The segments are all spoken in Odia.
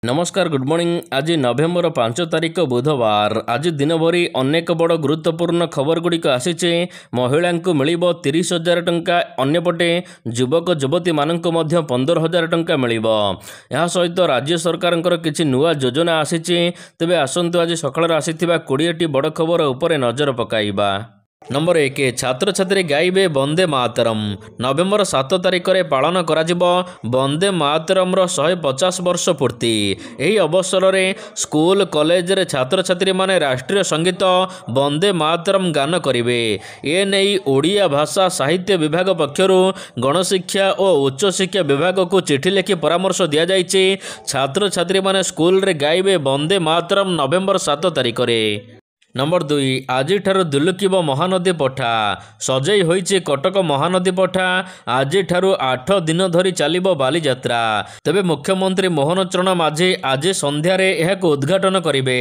नमस्कार गुड मॉर्निंग। आज नवेम्बर 5 तारिख बुधवार। आज दिन भरी अनेक बड़ गुरुत्वपूर्ण खबर गुड़िक आसीचे। महिला को मिल 30,000 टंका, अन्यपटे युवक युवती मानक 15,000 टंका मिल। यह सहित राज्य सरकार किसी नुआ योजना आसीचे। तेबे आसंतु आज सकाळ आसीथिबा 20टी बड़ खबर उपरे नजर पकाइबा। नंबर 1 छात्र छात्री गाइबे वंदे मातरम। नवेम्बर 7 तारिख में पालन कराजिबो वंदे मातरम 150 वर्ष पूर्ति। यही अवसर में स्कूल कॉलेज रे छात्र छात्री माने राष्ट्रीय संगीत वंदे मातरम गान करिवे। ए नहीं ओडिया भाषा साहित्य विभाग पक्षरु गणशिक्षा और उच्च शिक्षा विभाग को चिठी लिखि परामर्श दिया जाइछि। छात्र छात्री माने स्कूल रे गाइबे वंदे मातरम नवेम्बर 7 तारिख में। नंबर 2 आज दुलुकिब महानदी पठा। सजई होइछि कटक महानदी पठा। आज 8 दिन धरी चलिबो बालीजात्रा। तेबे मुख्यमंत्री मोहन चरण माझी आज संध्यार यह उद्घाटन करिवे।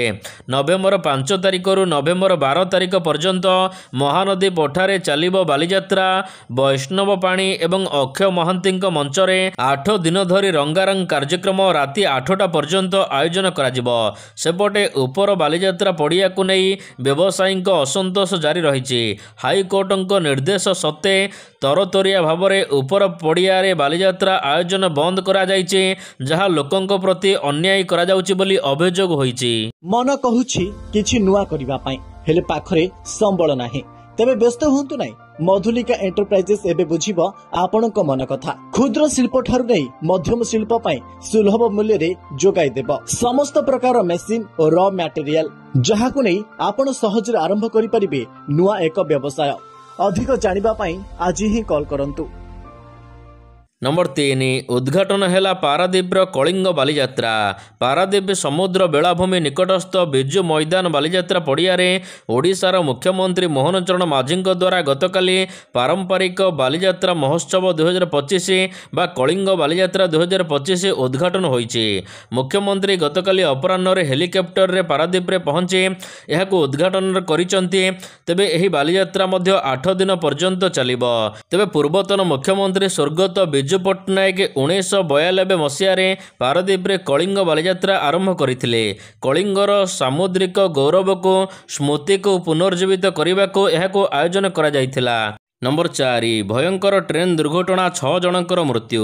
नवेम्बर 5 तारिख रु नवेम्बर 12 तारिख पर्यंत महानदी पठारे चलिबो बालीजात्रा। वैष्णव पाणी एवं अक्षय महांती मंचरे 8 दिन धरी रंगारंग कार्यक्रम राति 8टा पर्यंत आयोजन करा। सेपटे उपर बालीजात्रा पड़िया को नहीं व्यवसायी असंतोष जारी रही। हाईकोर्ट निर्देश सत्वे तरतरिया भाव में उपर पड़िया बालीजात्रा आयोजन बंद करा जायछि, जहां लोकंक प्रति अन्याय करा जाउछि बोली अभियोग होइछि। मन कहूछि किछि नुआ करिबा पई, हेले पाखरे संबल नाही। तेबे व्यस्त हुंतु नाही। मधुलिका एंटरप्राइजेस एबे बुझिबो आपणक मन कथा। क्षुद्र शिल्प ठारू नहीं मध्यम शिल्प पई सुलभ मूल्य रे जोगाई देबो समस्त प्रकार मेसिन और रॉ मटेरियल, जहाकु नहीं आपण सहज रे आरंभ करि परिबे नुआ एक व्यवसाय। अधिक जानिबा पई आज ही कॉल करंतु। नंबर 3 उद्घाटन है पारादीप्र कलिंग बालीजात्रा। पारादीप समुद्र बेलाभूमि निकटस्थ बिजु मैदान बालीजात्रा पड़िया ओडिशार मुख्यमंत्री मोहन चरण माझी द्वारा गतकाली पारंपरिक बालीजात्रा महोत्सव 2025 बा कलिंग बालीजात्रा 2025 उद्घाटन होइछि। मुख्यमंत्री गतकाली अपराह्न हेलिकप्टर रे पारादीप रे पहुंचे यह उद्घाटन करिसंती। तेबे एही बालीजात्रा मध्य 8 दिन पर्यंत चलिबो। तेबे पूर्वतन मुख्यमंत्री स्वर्गत बिजु पट्टनायक 1992 मसीह पारादीप रे कलिंग बालीजात्रा आरंभ करथिले। कलिंगर सामुद्रिक गौरव को स्मृति को पुनर्जीवित करने को यह आयोजन करा जायथिला। नंबर 4 भयंकर ट्रेन दुर्घटना 6 जनकर मृत्यु।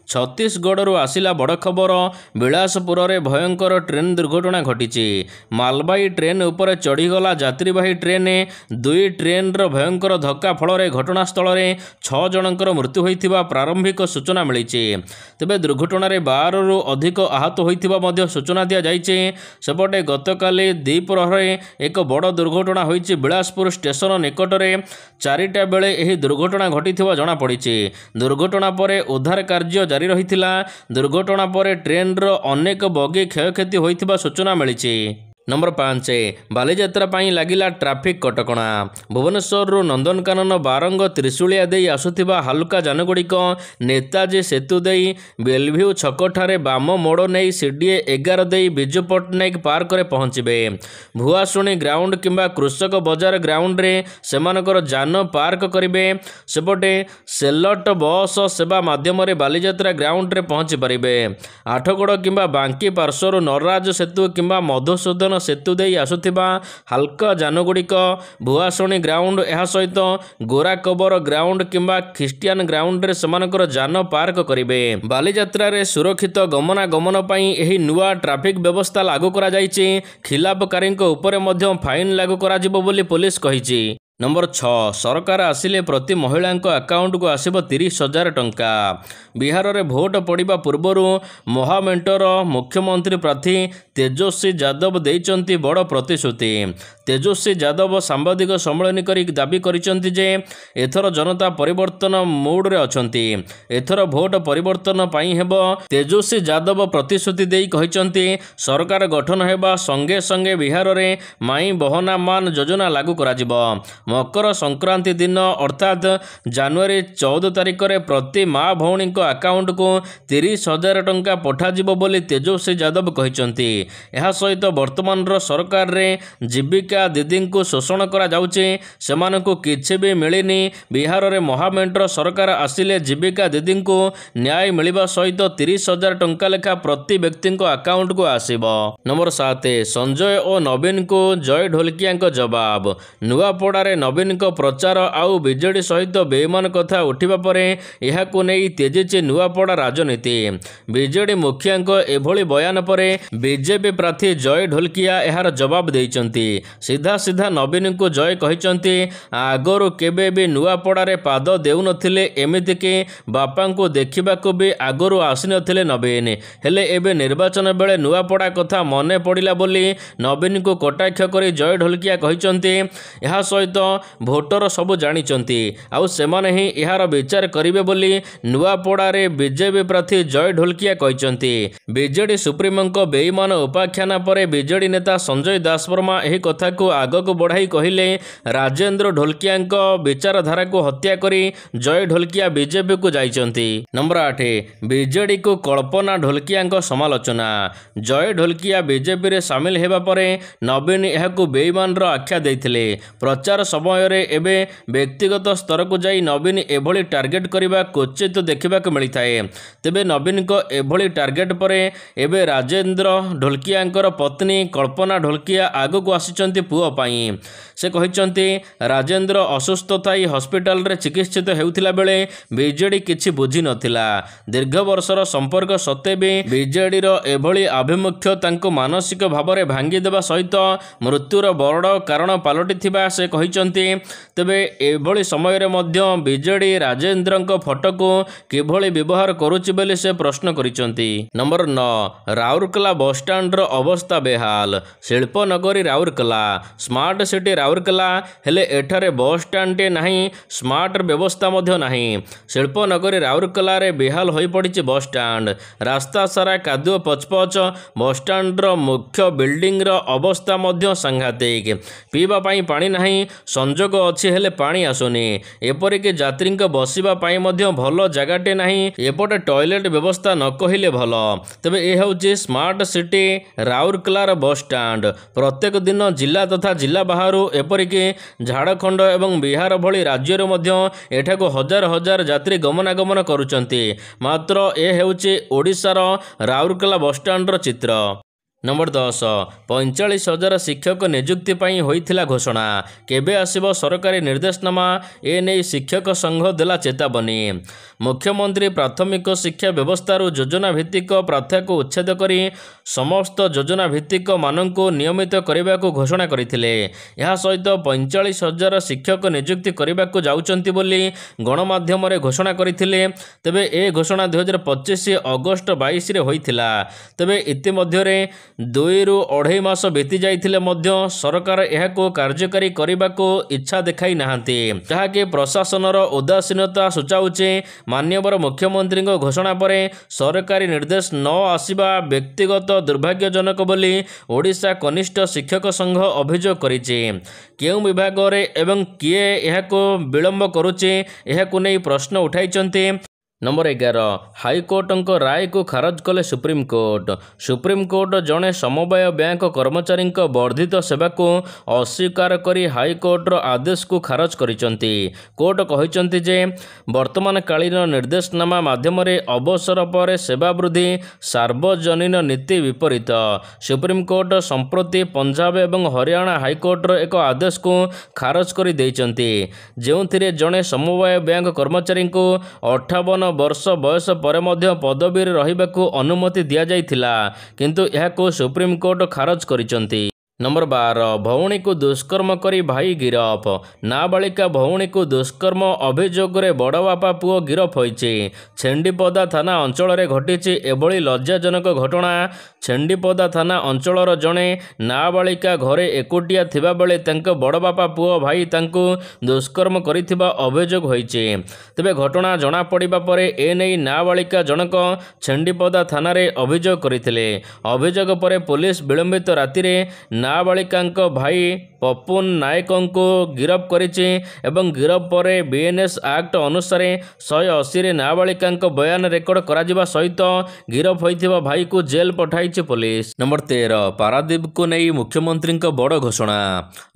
छत्तीसगढ़ आसिला बड़ खबर। बिलासपुर रे भयंकर ट्रेन दुर्घटना घटी। मालबाही ट्रेन उपर चढ़ीगला यात्रीवाही ट्रेन। 2 ट्रेन भयंकर धक्का फल घटनास्थल में 6 जनकर मृत्यु होइथिबा प्रारंभिक सूचना मिली। तेबे दुर्घटना 12 रु अधिक आहत होइथिबा सूचना दिया जाइछे। सेपटे गतकाली द्विप्रहरे एक बड़ दुर्घटना होइछि। बिलासपुर स्टेशन निकट में 4टा बेले यही दुर्घटना घटी जना पड़ी। दुर्घटना पर उद्धार कार्य जारी रही। दुर्घटना पर ट्रेन अनेक बगी क्षयक्षति होइथिबा सूचना मिली। नंबर 5 बालीजात्रा पाई लागिला ट्राफिक कटकणा। भुवनेश्वर नंदनकानन बारंग त्रिशूलिया दे आसुथिबा हालुका जानगुड़िक नेताजी सेतु दे बेलभ्यू छकठारे बाम मोड़ नहीं सीडीए 11 दे बिजु पट्टनायक पार्क रे पहुंचबे। भुआशुणी ग्राउंड किंबा कृषक बजार ग्राउंड रे सेमानकर जान पार्क करिवे। सेपटे सेलट बस सेवा माध्यम रे बालीजात्रा ग्राउंड रे पहुंची पारिबे। आठगड़ किंबा बांकी पार्श्वर नरराज सेतु किंबा मधुसूदन सेतु दे आसुथिबा हालका जानगुड़िक भुआशुणी ग्राउंड यह सहित गोरा कबर ग्राउंड किंबा ख्रिस्टियान ग्राउंड रे समानकर जान पार्क करिवे। बालीजात्रा रे सुरक्षित गमनागमन पई एही नुआ ट्राफिक व्यवस्था लागू करा जायछि। खिलाफकारी उपरे मध्य फाइन लागू करा जिवो बोली पुलिस कहिछि। नंबर 6 सरकार आसिले प्रति महिला अकाउंट को आसिबो 30,000 टंका। बिहार रे भोट पड़िबा पूर्वरु महामेंटर मुख्यमंत्री प्रार्थी तेजस्वी यादव देइचंती बड़ प्रतिश्रुति। तेजस्वी यादव सांबादिक सम्मेलन करी दाबी करिसंती जे एथर जनता परिवर्तन मूड रे अछंती। एथर भोट परिवर्तन पाई हेबो। तेजस्वी यादव प्रतिश्रुति देई कहिसंती सरकार गठन हेबा संगे संगे बिहार रे माई बहना मान योजना लागू करा जिवो। ମକର ସଂକ୍ରାନ୍ତି ଦିନ ଅର୍ଥାତ୍ ଜାନୁଆରୀ 14 ତାରିଖରେ ପ୍ରତି ମା ଭଉଣୀଙ୍କ ଆକାଉଣ୍ଟକୁ 30,000 ଟଙ୍କା ପଠାଯିବ ବୋଲି ତେଜସ୍ୱୀ ଯାଦବ କହିଛନ୍ତି। ଏହା ସହିତ ବର୍ତ୍ତମାନର ସରକାରରେ ଜୀବିକା ଦିଦିଙ୍କୁ ଶୋଷଣ କରାଯାଉଛି, ସେମାନଙ୍କୁ କିଛି ବି ମିଳିନି। ବିହାରରେ ମହାମେଣ୍ଟର ସରକାର ଆସିଲେ ଜୀବିକା ଦିଦିଙ୍କୁ ନ୍ୟାୟ ମିଳିବା ସହିତ 30,000 ଟଙ୍କା ଲେଖା ପ୍ରତି ବ୍ୟକ୍ତିଙ୍କ ଆକାଉଣ୍ଟକୁ ଆସିବ। ନମ୍ବର 7 ସଞ୍ଜୟ ଓ ନବୀନଙ୍କୁ ଜୟ ଢୋଲକିଆଙ୍କ ଜବାବ। ନୂଆପଡ଼ାରେ ନବୀନଙ୍କ ପ୍ରଚାର ଆଉ ବିଜେଡି ସହିତ ବେଇମାନ କଥା ଉଠିବା ପରେ ଏହାକୁ ନେଇ ତେଜିଛି ନୂଆପଡ଼ା ରାଜନୀତି। ବିଜେଡି ମୁଖିଆଙ୍କ ଏଭଳି ବୟାନ ପରେ ବିଜେପି ପ୍ରାର୍ଥୀ ଜୟ ଢୋଲକିଆ ଏହାର ଜବାବ ଦେଇଛନ୍ତି। ସିଧା ସିଧା ନବୀନଙ୍କୁ ଜୟ କହିଛନ୍ତି, ଆଗରୁ କେବେ ବି ନୂଆପଡ଼ାରେ ପାଦ ଦେଉନଥିଲେ, ଏମିତିକି ବାପାଙ୍କୁ ଦେଖିବାକୁ ବି ଆଗରୁ ଆସିନଥିଲେ ନବୀନ। ହେଲେ ଏବେ ନିର୍ବାଚନ ବେଳେ ନୂଆପଡ଼ା କଥା ମନେ ପଡ଼ିଲା ବୋଲି ନବୀନଙ୍କୁ କଟାକ୍ଷ କରି ଜୟ ଢୋଲକିଆ କହିଛନ୍ତି, ଏହା ସହିତ ଭୋଟର ସବୁ ଜାଣିଛନ୍ତି, ଆଉ ସେମାନେ ହିଁ ଏହାର ବିଚାର କରିବେ ବୋଲି ନୂଆପଡ଼ାରେ ବିଜେପି ପ୍ରାର୍ଥୀ ଜୟ ଢୋଲକିଆ କହିଛନ୍ତି। ବିଜେଡି ସୁପ୍ରିମୋଙ୍କ ବେଇମାନ ଉପାଖ୍ୟାନ ପରେ ବିଜେଡି ନେତା ସଞ୍ଜୟ ଦାସବର୍ମା ଏହି କଥାକୁ ଆଗକୁ ବଢ଼ାଇ କହିଲେ, ରାଜେନ୍ଦ୍ର ଢୋଲକିଆଙ୍କ ବିଚାରଧାରାକୁ ହତ୍ୟା କରି ଜୟ ଢୋଲକିଆ ବିଜେପିକୁ ଯାଇଛନ୍ତି। ନମ୍ବର 8 ବିଜେଡିକୁ କଳ୍ପନା ଢୋଲକିଆଙ୍କ ସମାଲୋଚନା। ଜୟ ଢୋଲକିଆ ବିଜେପିରେ ସାମିଲ ହେବା ପରେ ନବୀନ ଏହାକୁ ବେଇମାନର ଆଖ୍ୟା ଦେଇଥିଲେ। ପ୍ରଚାର ସମୟରେ ଏବେ ବ୍ୟକ୍ତିଗତ ସ୍ତରକୁ ଯାଇ ନବୀନ ଏଭଳି ଟାର୍ଗେଟ କରିବା କ୍ୱଚିତ ଦେଖିବାକୁ ମିଳିଥାଏ। ତେବେ ନବୀନଙ୍କ ଏଭଳି ଟାର୍ଗେଟ ପରେ ଏବେ ରାଜେନ୍ଦ୍ର ଢୋଲକିଆଙ୍କର ପତ୍ନୀ କଳ୍ପନା ଢୋଲକିଆ ଆଗକୁ ଆସିଛନ୍ତି ପୁଅ ପାଇଁ। ସେ କହିଛନ୍ତି, ରାଜେନ୍ଦ୍ର ଅସୁସ୍ଥ ଥାଇ ହସ୍ପିଟାଲରେ ଚିକିତ୍ସିତ ହେଉଥିଲା ବେଳେ ବିଜେଡି କିଛି ବୁଝିନଥିଲା। ଦୀର୍ଘ ବର୍ଷର ସମ୍ପର୍କ ସତ୍ତ୍ୱେ ବି ବିଜେଡିର ଏଭଳି ଆଭିମୁଖ୍ୟ ତାଙ୍କୁ ମାନସିକ ଭାବରେ ଭାଙ୍ଗିଦେବା ସହିତ ମୃତ୍ୟୁର ବଡ଼ କାରଣ ପାଲଟିଥିବା ସେ କହିଛନ୍ତି। ତେବେ ଏଭଳି ସମୟରେ ମଧ୍ୟ ବିଜେଡି ରାଜେନ୍ଦ୍ରଙ୍କ ଫଟୋକୁ କିଭଳି ବ୍ୟବହାର କରୁଛି ବୋଲି ସେ ପ୍ରଶ୍ନ କରିଛନ୍ତି। ନମ୍ବର 9 ରାଉରକେଲା ବସ୍ଷ୍ଟାଣ୍ଡର ଅବସ୍ଥା ବେହାଲ। ଶିଳ୍ପନଗରୀ ରାଉରକେଲା ସ୍ମାର୍ଟ ସିଟି ରାଉରକେଲା, ହେଲେ ଏଠାରେ ବସ୍ଷ୍ଟାଣ୍ଡଟିଏ ନାହିଁ, ସ୍ମାର୍ଟ ବ୍ୟବସ୍ଥା ମଧ୍ୟ ନାହିଁ। ଶିଳ୍ପନଗରୀ ରାଉରକେଲାରେ ବେହାଲ ହୋଇପଡ଼ିଛି ବସ୍ଷ୍ଟାଣ୍ଡ। ରାସ୍ତା ସାରା କାଦୁଅ ପଚପଚ। ବସ୍ଷ୍ଟାଣ୍ଡର ମୁଖ୍ୟ ବିଲ୍ଡିଂର ଅବସ୍ଥା ମଧ୍ୟ ସାଂଘାତିକ। ପିଇବା ପାଇଁ ପାଣି ନାହିଁ, ସଂଯୋଗ ଅଛି ହେଲେ ପାଣି ଆସୁନି। ଏପରିକି ଯାତ୍ରୀଙ୍କ ବସିବା ପାଇଁ ମଧ୍ୟ ଭଲ ଜାଗାଟେ ନାହିଁ। ଏପଟେ ଟଏଲେଟ ବ୍ୟବସ୍ଥା ନ କହିଲେ ଭଲ। ତେବେ ଏ ହେଉଛି ସ୍ମାର୍ଟ ସିଟି ରାଉରକେଲାର ବସ୍ଷ୍ଟାଣ୍ଡ। ପ୍ରତ୍ୟେକ ଦିନ ଜିଲ୍ଲା ତଥା ଜିଲ୍ଲା ବାହାରୁ ଏପରିକି ଝାଡ଼ଖଣ୍ଡ ଏବଂ ବିହାର ଭଳି ରାଜ୍ୟରୁ ମଧ୍ୟ ଏଠାକୁ ହଜାର ହଜାର ଯାତ୍ରୀ ଗମନାଗମନ କରୁଛନ୍ତି। ମାତ୍ର ଏ ହେଉଛି ଓଡ଼ିଶାର ରାଉରକେଲା ବସ୍ଷ୍ଟାଣ୍ଡର ଚିତ୍ର। ନମ୍ବର 10 45,000 ଶିକ୍ଷକ ନିଯୁକ୍ତି ପାଇଁ ହୋଇଥିଲା ଘୋଷଣା। କେବେ ଆସିବ ସରକାରୀ ନିର୍ଦ୍ଦେଶନାମା? ଏ ନେଇ ଶିକ୍ଷକ ସଂଘ ଦେଲା ଚେତାବନୀ। ମୁଖ୍ୟମନ୍ତ୍ରୀ ପ୍ରାଥମିକ ଶିକ୍ଷା ବ୍ୟବସ୍ଥାରୁ ଯୋଜନା ଭିତ୍ତିକ ପ୍ରାର୍ଥୀକୁ ଉଚ୍ଛେଦ କରି ସମସ୍ତ ଯୋଜନା ଭିତ୍ତିକ ମାନଙ୍କୁ ନିୟମିତ କରିବାକୁ ଘୋଷଣା କରିଥିଲେ। ଏହା ସହିତ 45,000 ଶିକ୍ଷକ ନିଯୁକ୍ତି କରିବାକୁ ଯାଉଛନ୍ତି ବୋଲି ଗଣମାଧ୍ୟମରେ ଘୋଷଣା କରିଥିଲେ। ତେବେ ଏ ଘୋଷଣା 2025 ଅଗଷ୍ଟ 22ରେ ହୋଇଥିଲା। ତେବେ ଇତିମଧ୍ୟରେ 2ରୁ 2.5 ମାସ ବିତି ଯାଇଥିଲେ ମଧ୍ୟ ସରକାର ଏହାକୁ କାର୍ଯ୍ୟକାରୀ କରିବାକୁ ଇଚ୍ଛା ଦେଖାଇ ନାହାନ୍ତି, ଯାହାକି ପ୍ରଶାସନର ଉଦାସୀନତା ସୂଚାଉଛି। ମାନ୍ୟବର ମୁଖ୍ୟମନ୍ତ୍ରୀଙ୍କ ଘୋଷଣା ପରେ ସରକାରୀ ନିର୍ଦ୍ଦେଶ ନ ଆସିବା ବ୍ୟକ୍ତିଗତ ଦୁର୍ଭାଗ୍ୟଜନକ ବୋଲି ଓଡ଼ିଶା କନିଷ୍ଠ ଶିକ୍ଷକ ସଂଘ ଅଭିଯୋଗ କରିଛି। କେଉଁ ବିଭାଗରେ ଏବଂ କିଏ ଏହାକୁ ବିଳମ୍ବ କରୁଛି, ଏହାକୁ ନେଇ ପ୍ରଶ୍ନ ଉଠାଇଛନ୍ତି। ନମ୍ବର 11 ହାଇକୋର୍ଟଙ୍କ ରାୟକୁ ଖାରଜ କଲେ ସୁପ୍ରିମକୋର୍ଟ। ସୁପ୍ରିମକୋର୍ଟ ଜଣେ ସମବାୟ ବ୍ୟାଙ୍କ କର୍ମଚାରୀଙ୍କ ବର୍ଦ୍ଧିତ ସେବାକୁ ଅସ୍ୱୀକାର କରି ହାଇକୋର୍ଟର ଆଦେଶକୁ ଖାରଜ କରିଛନ୍ତି। କୋର୍ଟ କହିଛନ୍ତି ଯେ ବର୍ତ୍ତମାନକାଳୀନ ନିର୍ଦ୍ଦେଶନାମା ମାଧ୍ୟମରେ ଅବସର ପରେ ସେବା ବୃଦ୍ଧି ସାର୍ବଜନୀନ ନୀତି ବିପରୀତ। ସୁପ୍ରିମକୋର୍ଟ ସମ୍ପ୍ରତି ପଞ୍ଜାବ ଏବଂ ହରିୟାଣା ହାଇକୋର୍ଟର ଏକ ଆଦେଶକୁ ଖାରଜ କରି ଦେଇଛନ୍ତି, ଯେଉଁଥିରେ ଜଣେ ସମବାୟ ବ୍ୟାଙ୍କ କର୍ମଚାରୀଙ୍କୁ 58 ବର୍ଷ ବୟସ ପରେ ମଧ୍ୟ ପଦବୀରେ ରହିବାକୁ ଅନୁମତି ଦିଆଯାଇଥିଲା, କିନ୍ତୁ ଏହାକୁ ସୁପ୍ରିମକୋର୍ଟ ଖାରଜ କରିଛନ୍ତି। ନମ୍ବର 12 ଭଉଣୀକୁ ଦୁଷ୍କର୍ମ କରି ଭାଇ ଗିରଫ। ନାବାଳିକା ଭଉଣୀକୁ ଦୁଷ୍କର୍ମ ଅଭିଯୋଗରେ ବଡ଼ବାପା ପୁଅ ଗିରଫ ହୋଇଛି। ଛେଣ୍ଡିପଦା ଥାନା ଅଞ୍ଚଳରେ ଘଟିଛି ଏଭଳି ଲଜ୍ଜାଜନକ ଘଟଣା। ଛେଣ୍ଡିପଦା ଥାନା ଅଞ୍ଚଳର ଜଣେ ନାବାଳିକା ଘରେ ଏକୁଟିଆ ଥିବାବେଳେ ତାଙ୍କ ବଡ଼ବାପା ପୁଅ ଭାଇ ତାଙ୍କୁ ଦୁଷ୍କର୍ମ କରିଥିବା ଅଭିଯୋଗ ହୋଇଛି। ତେବେ ଘଟଣା ଜଣାପଡ଼ିବା ପରେ ଏନେଇ ନାବାଳିକା ଜଣକ ଛେଣ୍ଡିପଦା ଥାନାରେ ଅଭିଯୋଗ କରିଥିଲେ। ଅଭିଯୋଗ ପରେ ପୋଲିସ ବିଳମ୍ବିତ ରାତିରେ ନାବାଳିକାଙ୍କ ଭାଇ ପପୁନ ନାୟକଙ୍କୁ ଗିରଫ କରିଛି ଏବଂ ଗିରଫ ପରେ ବିଏନ୍ଏସ୍ ଆକ୍ଟ ଅନୁସାରେ 180ରେ ନାବାଳିକାଙ୍କ ବୟାନ ରେକର୍ଡ କରାଯିବା ସହିତ ଗିରଫ ହୋଇଥିବା ଭାଇକୁ ଜେଲ୍ ପଠାଇଛି ପୋଲିସ। ନମ୍ବର 13 ପାରାଦୀପକୁ ନେଇ ମୁଖ୍ୟମନ୍ତ୍ରୀଙ୍କ ବଡ଼ ଘୋଷଣା।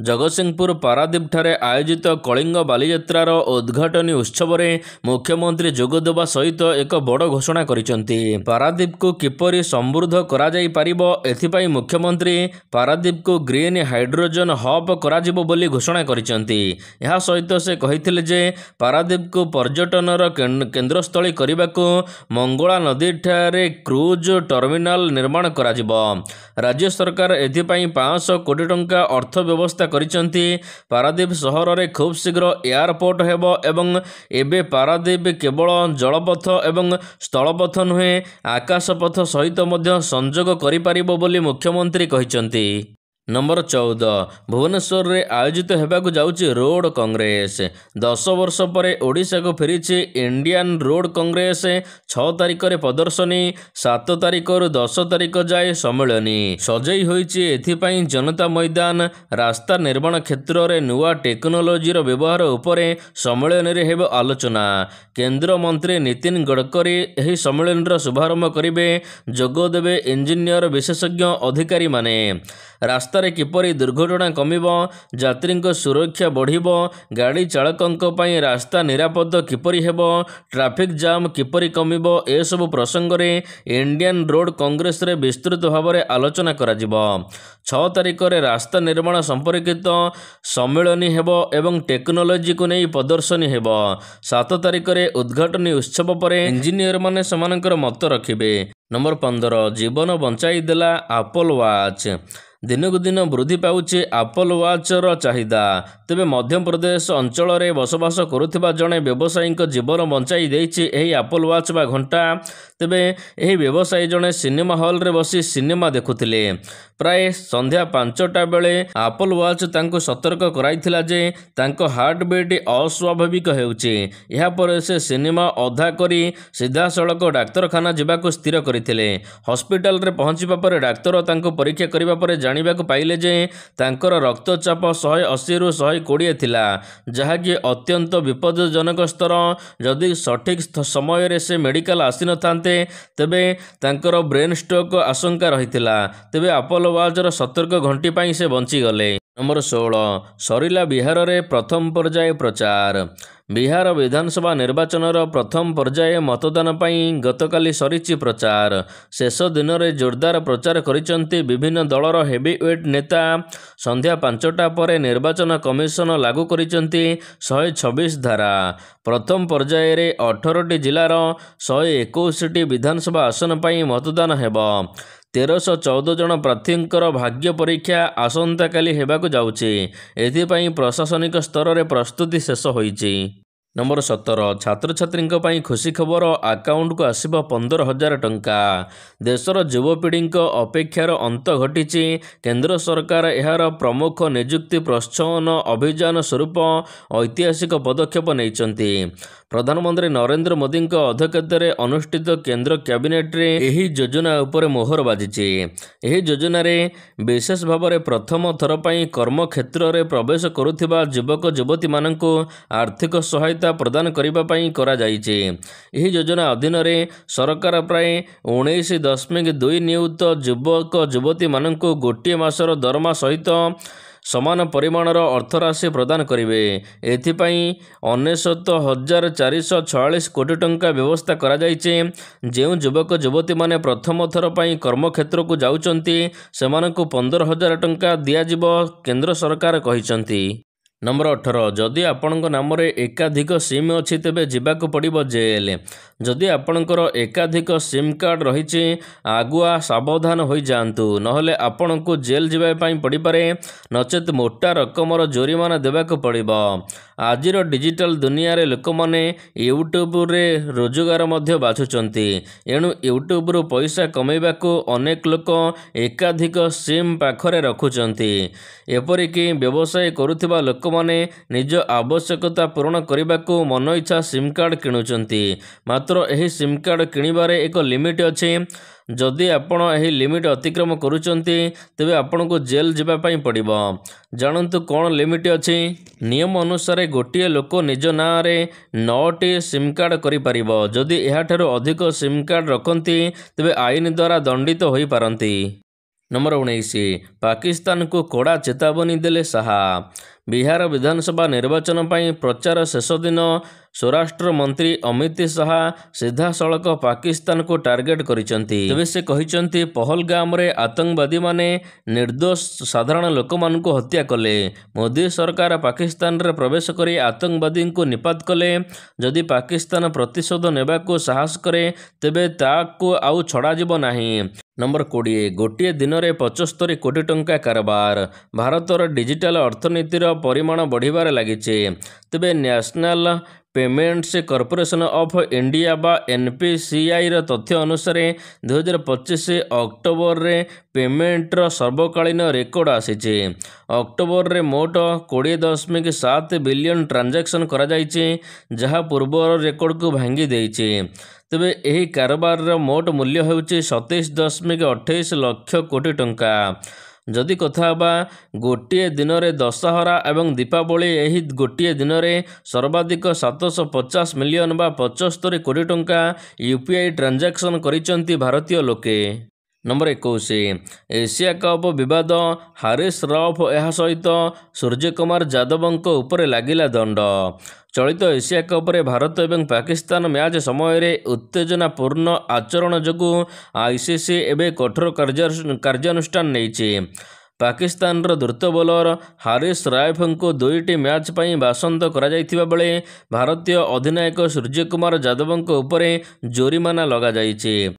ଜଗତସିଂହପୁର ପାରାଦୀପଠାରେ ଆୟୋଜିତ କଳିଙ୍ଗ ବାଲିଯାତ୍ରାର ଉଦ୍ଘାଟନୀ ଉତ୍ସବରେ ମୁଖ୍ୟମନ୍ତ୍ରୀ ଯୋଗଦେବା ସହିତ ଏକ ବଡ଼ ଘୋଷଣା କରିଛନ୍ତି। ପାରାଦୀପକୁ କିପରି ସମୃଦ୍ଧ କରାଯାଇପାରିବ ଏଥିପାଇଁ ମୁଖ୍ୟମନ୍ତ୍ରୀ ପାରାଦୀପକୁ ଗ୍ରୀନ୍ ହାଇଡ୍ରୋଜେନ ହବ୍ କରାଯିବ ବୋଲି ଘୋଷଣା କରିଛନ୍ତି। ଏହା ସହିତ ସେ କହିଥିଲେ ଯେ ପାରାଦୀପକୁ ପର୍ଯ୍ୟଟନର କେନ୍ଦ୍ରସ୍ଥଳୀ କରିବାକୁ ମଙ୍ଗଳା ନଦୀଠାରେ କ୍ରୁଜ୍ ଟର୍ମିନାଲ ନିର୍ମାଣ କରାଯିବ। ରାଜ୍ୟ ସରକାର ଏଥିପାଇଁ 500 କୋଟି ଟଙ୍କା ଅର୍ଥ ବ୍ୟବସ୍ଥା କରିଛନ୍ତି। ପାରାଦୀପ ସହରରେ ଖୁବ୍ ଶୀଘ୍ର ଏୟାରପୋର୍ଟ ହେବ ଏବଂ ଏବେ ପାରାଦୀପ କେବଳ ଜଳପଥ ଏବଂ ସ୍ଥଳପଥ ନୁହେଁ ଆକାଶପଥ ସହିତ ମଧ୍ୟ ସଂଯୋଗ କରିପାରିବ ବୋଲି ମୁଖ୍ୟମନ୍ତ୍ରୀ କହିଛନ୍ତି। ନମ୍ବର 14 ଭୁବନେଶ୍ୱରରେ ଆୟୋଜିତ ହେବାକୁ ଯାଉଛି ରୋଡ଼ କଂଗ୍ରେସ। 10 ବର୍ଷ ପରେ ଓଡ଼ିଶାକୁ ଫେରିଛି ଇଣ୍ଡିଆନ୍ ରୋଡ଼ କଂଗ୍ରେସ। 6 ତାରିଖରେ ପ୍ରଦର୍ଶନୀ, 7 ତାରିଖରୁ 10 ତାରିଖ ଯାଏ ସମ୍ମିଳନୀ ସଜେଇ ହୋଇଛି। ଏଥିପାଇଁ ଜନତା ମଇଦାନ, ରାସ୍ତା ନିର୍ମାଣ କ୍ଷେତ୍ରରେ ନୂଆ ଟେକ୍ନୋଲୋଜିର ବ୍ୟବହାର ଉପରେ ସମ୍ମିଳନୀରେ ହେବ ଆଲୋଚନା। କେନ୍ଦ୍ରମନ୍ତ୍ରୀ ନୀତିନ ଗଡ଼କରୀ ଏହି ସମ୍ମିଳନୀର ଶୁଭାରମ୍ଭ କରିବେ। ଯୋଗଦେବେ ଇଞ୍ଜିନିୟର ବିଶେଷଜ୍ଞ ଅଧିକାରୀମାନେ। ରାସ୍ତାରେ କିପରି ଦୁର୍ଘଟଣା କମିବ, ଯାତ୍ରୀଙ୍କ ସୁରକ୍ଷା ବଢ଼ିବ, ଗାଡ଼ି ଚାଳକଙ୍କ ପାଇଁ ରାସ୍ତା ନିରାପଦ କିପରି ହେବ, ଟ୍ରାଫିକ୍ ଜାମ୍ କିପରି କମିବ, ଏସବୁ ପ୍ରସଙ୍ଗରେ ଇଣ୍ଡିଆନ୍ ରୋଡ଼ କଂଗ୍ରେସରେ ବିସ୍ତୃତ ଭାବରେ ଆଲୋଚନା କରାଯିବ। 6 ତାରିଖରେ ରାସ୍ତା ନିର୍ମାଣ ସମ୍ପର୍କିତ ସମ୍ମିଳନୀ ହେବ ଏବଂ ଟେକ୍ନୋଲୋଜିକୁ ନେଇ ପ୍ରଦର୍ଶନୀ ହେବ। 7 ତାରିଖରେ ଉଦ୍ଘାଟନୀ ଉତ୍ସବ ପରେ ଇଞ୍ଜିନିୟରମାନେ ସେମାନଙ୍କର ମତ ରଖିବେ। ନମ୍ବର 15 ଜୀବନ ବଞ୍ଚାଇ ଦେଲା ଆପଲ୍ ୱାଚ୍। ଦିନକୁ ଦିନ ବୃଦ୍ଧି ପାଉଛି ଆପଲ୍ ୱାଚ୍ର ଚାହିଦା। ତେବେ ମଧ୍ୟପ୍ରଦେଶ ଅଞ୍ଚଳରେ ବସବାସ କରୁଥିବା ଜଣେ ବ୍ୟବସାୟୀଙ୍କ ଜୀବନ ବଞ୍ଚାଇ ଦେଇଛି ଏହି ଆପଲ୍ ୱାଚ୍ ବା ଘଣ୍ଟା। ତେବେ ଏହି ବ୍ୟବସାୟୀ ଜଣେ ସିନେମା ହଲ୍ରେ ବସି ସିନେମା ଦେଖୁଥିଲେ। ପ୍ରାୟ ସନ୍ଧ୍ୟା 5ଟା ବେଳେ ଆପଲ୍ ୱାଚ୍ ତାଙ୍କୁ ସତର୍କ କରାଇଥିଲା ଯେ ତାଙ୍କ ହାର୍ଟବିଟ୍ ଅସ୍ୱାଭାବିକ ହେଉଛି। ଏହାପରେ ସେ ସିନେମା ଅଧା କରି ସିଧାସଳଖ ଡାକ୍ତରଖାନା ଯିବାକୁ ସ୍ଥିର କରିଥିଲେ। ହସ୍ପିଟାଲରେ ପହଞ୍ଚିବା ପରେ ଡାକ୍ତର ତାଙ୍କୁ ପରୀକ୍ଷା କରିବା ପରେ ଜାଣିବାକୁ ପାଇଲେ ଯେ ତାଙ୍କର ରକ୍ତଚାପ 180ରୁ 120 ଥିଲା, ଯାହାକି ଅତ୍ୟନ୍ତ ବିପଦଜନକ ସ୍ତର। ଯଦି ସଠିକ୍ ସମୟରେ ସେ ମେଡ଼ିକାଲ ଆସିନଥାନ୍ତେ ତେବେ ତାଙ୍କର ବ୍ରେନ୍ ଷ୍ଟ୍ରୋକ୍ ଆଶଙ୍କା ରହିଥିଲା। ତେବେ ଆପଲ୍ ୱାଚ୍ର ସତର୍କ ଘଣ୍ଟି ପାଇଁ ସେ ବଞ୍ଚିଗଲେ। ନମ୍ବର 16 ସରିଲା ବିହାରରେ ପ୍ରଥମ ପର୍ଯ୍ୟାୟ ପ୍ରଚାର। ବିହାର ବିଧାନସଭା ନିର୍ବାଚନର ପ୍ରଥମ ପର୍ଯ୍ୟାୟ ମତଦାନ ପାଇଁ ଗତକାଲି ସରିଛି ପ୍ରଚାର। ଶେଷ ଦିନରେ ଜୋରଦାର ପ୍ରଚାର କରିଛନ୍ତି ବିଭିନ୍ନ ଦଳର ହେଭିୱେଟ୍ ନେତା। ସନ୍ଧ୍ୟା 5ଟା ପରେ ନିର୍ବାଚନ କମିଶନ ଲାଗୁ କରିଛନ୍ତି 126 ଧାରା। ପ୍ରଥମ ପର୍ଯ୍ୟାୟରେ 18ଟି ଜିଲ୍ଲାର 121ଟି ବିଧାନସଭା ଆସନ ପାଇଁ ମତଦାନ ହେବ। 1314 ଜଣ ପ୍ରାର୍ଥୀଙ୍କର ଭାଗ୍ୟ ପରୀକ୍ଷା ଆସନ୍ତାକାଲି ହେବାକୁ ଯାଉଛି। ଏଥିପାଇଁ ପ୍ରଶାସନିକ ସ୍ତରରେ ପ୍ରସ୍ତୁତି ଶେଷ ହୋଇଛି। ନମ୍ବର 17 ଛାତ୍ରଛାତ୍ରୀଙ୍କ ପାଇଁ ଖୁସି ଖବର, ଆକାଉଣ୍ଟକୁ ଆସିବ 15,000 ଟଙ୍କା। ଦେଶର ଯୁବପିଢ଼ିଙ୍କ ଅପେକ୍ଷାର ଅନ୍ତ ଘଟିଛି। କେନ୍ଦ୍ର ସରକାର ଏହାର ପ୍ରମୁଖ ନିଯୁକ୍ତି ପ୍ରୋତ୍ସାହନ ଅଭିଯାନ ସ୍ୱରୂପ ଐତିହାସିକ ପଦକ୍ଷେପ ନେଇଛନ୍ତି। ପ୍ରଧାନମନ୍ତ୍ରୀ ନରେନ୍ଦ୍ର ମୋଦିଙ୍କ ଅଧ୍ୟକ୍ଷତାରେ ଅନୁଷ୍ଠିତ କେନ୍ଦ୍ର କ୍ୟାବିନେଟ୍ରେ ଏହି ଯୋଜନା ଉପରେ ମୋହର ବାଜିଛି। ଏହି ଯୋଜନାରେ ବିଶେଷ ଭାବରେ ପ୍ରଥମ ଥର ପାଇଁ କର୍ମକ୍ଷେତ୍ରରେ ପ୍ରବେଶ କରୁଥିବା ଯୁବକ ଯୁବତୀମାନଙ୍କୁ ଆର୍ଥିକ ସହାୟତା ପ୍ରଦାନ କରିବା ପାଇଁ କରାଯାଇଛି। ଏହି ଯୋଜନା ଅଧୀନରେ ସରକାର ପ୍ରାୟ 19.2 ନିୟୁତ ଯୁବକ ଯୁବତୀମାନଙ୍କୁ ଗୋଟିଏ ମାସର ଦରମା ସହିତ ସମାନ ପରିମାଣର ଅର୍ଥରାଶି ପ୍ରଦାନ କରିବେ। ଏଥିପାଇଁ 99,446 କୋଟି ଟଙ୍କା ବ୍ୟବସ୍ଥା କରାଯାଇଛି। ଯେଉଁ ଯୁବକ ଯୁବତୀମାନେ ପ୍ରଥମ ଥର ପାଇଁ କର୍ମକ୍ଷେତ୍ରକୁ ଯାଉଛନ୍ତି ସେମାନଙ୍କୁ 15,000 ଟଙ୍କା ଦିଆଯିବ, କେନ୍ଦ୍ର ସରକାର କହିଛନ୍ତି। ନମ୍ବର 18 ଯଦି ଆପଣଙ୍କ ନାମରେ ଏକାଧିକ ସିମ୍ ଅଛି ତେବେ ଯିବାକୁ ପଡ଼ିବ ଜେଲ୍। ଯଦି ଆପଣଙ୍କର ଏକାଧିକ ସିମ୍ କାର୍ଡ଼ ରହିଛି ଆଗୁଆ ସାବଧାନ ହୋଇଯାଆନ୍ତୁ, ନହେଲେ ଆପଣଙ୍କୁ ଜେଲ୍ ଯିବା ପାଇଁ ପଡ଼ିପାରେ, ନଚେତ୍ ମୋଟା ରକମର ଜୋରିମାନା ଦେବାକୁ ପଡ଼ିବ। ଆଜିର ଡିଜିଟାଲ ଦୁନିଆରେ ଲୋକମାନେ ୟୁଟ୍ୟୁବରେ ରୋଜଗାର ମଧ୍ୟ ବାଛୁଛନ୍ତି। ଏଣୁ ୟୁଟ୍ୟୁବରୁ ପଇସା କମାଇବାକୁ ଅନେକ ଲୋକ ଏକାଧିକ ସିମ୍ ପାଖରେ ରଖୁଛନ୍ତି। ଏପରିକି ବ୍ୟବସାୟ କରୁଥିବା ଲୋକମାନେ ନିଜ ଆବଶ୍ୟକତା ପୂରଣ କରିବାକୁ ମନଇଚ୍ଛା ସିମ୍ କାର୍ଡ଼ କିଣୁଛନ୍ତି। ମାତ୍ର ଏହି ସିମ୍ କାର୍ଡ଼ କିଣିବାରେ ଏକ ଲିମିଟ୍ ଅଛି। ଯଦି ଆପଣ ଏହି ଲିମିଟ୍ ଅତିକ୍ରମ କରୁଛନ୍ତି ତେବେ ଆପଣଙ୍କୁ ଜେଲ୍ ଯିବା ପାଇଁ ପଡ଼ିବ। ଜାଣନ୍ତୁ କ'ଣ ଲିମିଟ୍ ଅଛି। ନିୟମ ଅନୁସାରେ ଗୋଟିଏ ଲୋକ ନିଜ ନାଁରେ 9ଟି ସିମ୍ କାର୍ଡ଼ କରିପାରିବ। ଯଦି ଏହାଠାରୁ ଅଧିକ ସିମ୍ କାର୍ଡ଼ ରଖନ୍ତି ତେବେ ଆଇନ ଦ୍ୱାରା ଦଣ୍ଡିତ ହୋଇପାରନ୍ତି। ନମ୍ବର 19 ପାକିସ୍ତାନକୁ କଡ଼ା ଚେତାବନୀ ଦେଲେ ଶାହା। ବିହାର ବିଧାନସଭା ନିର୍ବାଚନ ପାଇଁ ପ୍ରଚାର ଶେଷ ଦିନ ସ୍ୱରାଷ୍ଟ୍ର ମନ୍ତ୍ରୀ ଅମିତ ଶାହା ସିଧାସଳଖ ପାକିସ୍ତାନକୁ ଟାର୍ଗେଟ କରିଛନ୍ତି। ତେବେ ସେ କହିଛନ୍ତି ପହଲଗାମରେ ଆତଙ୍କବାଦୀମାନେ ନିର୍ଦ୍ଦୋଷ ସାଧାରଣ ଲୋକମାନଙ୍କୁ ହତ୍ୟା କଲେ। ମୋଦି ସରକାର ପାକିସ୍ତାନରେ ପ୍ରବେଶ କରି ଆତଙ୍କବାଦୀଙ୍କୁ ନିପାତ କଲେ। ଯଦି ପାକିସ୍ତାନ ପ୍ରତିଶୋଧ ନେବାକୁ ସାହସ କରେ ତେବେ ତାକୁ ଆଉ ଛଡ଼ାଯିବ ନାହିଁ। ନମ୍ବର 20 ଗୋଟିଏ ଦିନରେ 75 କୋଟି ଟଙ୍କା କାରବାର। ଭାରତର ଡିଜିଟାଲ ଅର୍ଥନୀତିର ପରିମାଣ ବଢ଼ିବାରେ ଲାଗିଛି। ତେବେ national payments corporation of India ବା NPCIର ତଥ୍ୟ ଅନୁସାରେ 2025 ଅକ୍ଟୋବରରେ ପେମେଣ୍ଟର ସର୍ବକାଳୀନ ରେକର୍ଡ ଆସିଛି। ଅକ୍ଟୋବରରେ ମୋଟ 20.7 ବିଲିୟନ ଟ୍ରାଞ୍ଜାକ୍ସନ୍ କରାଯାଇଛି, ଯାହା ପୂର୍ବର ରେକର୍ଡକୁ ଭାଙ୍ଗି ଦେଇଛି। ତେବେ ଏହି କାରବାରର ମୋଟ ମୂଲ୍ୟ ହେଉଛି 27.28 ଲକ୍ଷ କୋଟି ଟଙ୍କା। ଯଦି କଥା ହେବା ଗୋଟିଏ ଦିନରେ ଦଶହରା ଏବଂ ଦୀପାବଳି, ଏହି ଗୋଟିଏ ଦିନରେ ସର୍ବାଧିକ 750 ମିଲିୟନ ବା 75 କୋଟି ଟଙ୍କା UPI ଟ୍ରାଞ୍ଜାକ୍ସନ୍ କରିଛନ୍ତି ଭାରତୀୟ ଲୋକେ। ନମ୍ବର 21 ଏସିଆ କପ୍ ବିବାଦ। ହାରିସ୍ ରୌଫ ଏହା ସହିତ ସୂର୍ଯ୍ୟକୁମାର ଯାଦବଙ୍କ ଉପରେ ଲାଗିଲା ଦଣ୍ଡ। ଚଳିତ ଏସିଆ କପ୍ରେ ଭାରତ ଏବଂ ପାକିସ୍ତାନ ମ୍ୟାଚ୍ ସମୟରେ ଉତ୍ତେଜନାପୂର୍ଣ୍ଣ ଆଚରଣ ଯୋଗୁଁ ICC ଏବେ କଠୋର କାର୍ଯ୍ୟାନୁଷ୍ଠାନ ନେଇଛି। ପାକିସ୍ତାନର ଦ୍ରୁତ ବୋଲର ହାରିସ୍ ରୌଫଙ୍କୁ 2ଟି ମ୍ୟାଚ୍ ପାଇଁ ବାସନ୍ଦ କରାଯାଇଥିବା ବେଳେ ଭାରତୀୟ ଅଧିନାୟକ ସୂର୍ଯ୍ୟକୁମାର ଯାଦବଙ୍କ ଉପରେ ଜୋରିମାନା ଲଗାଯାଇଛି।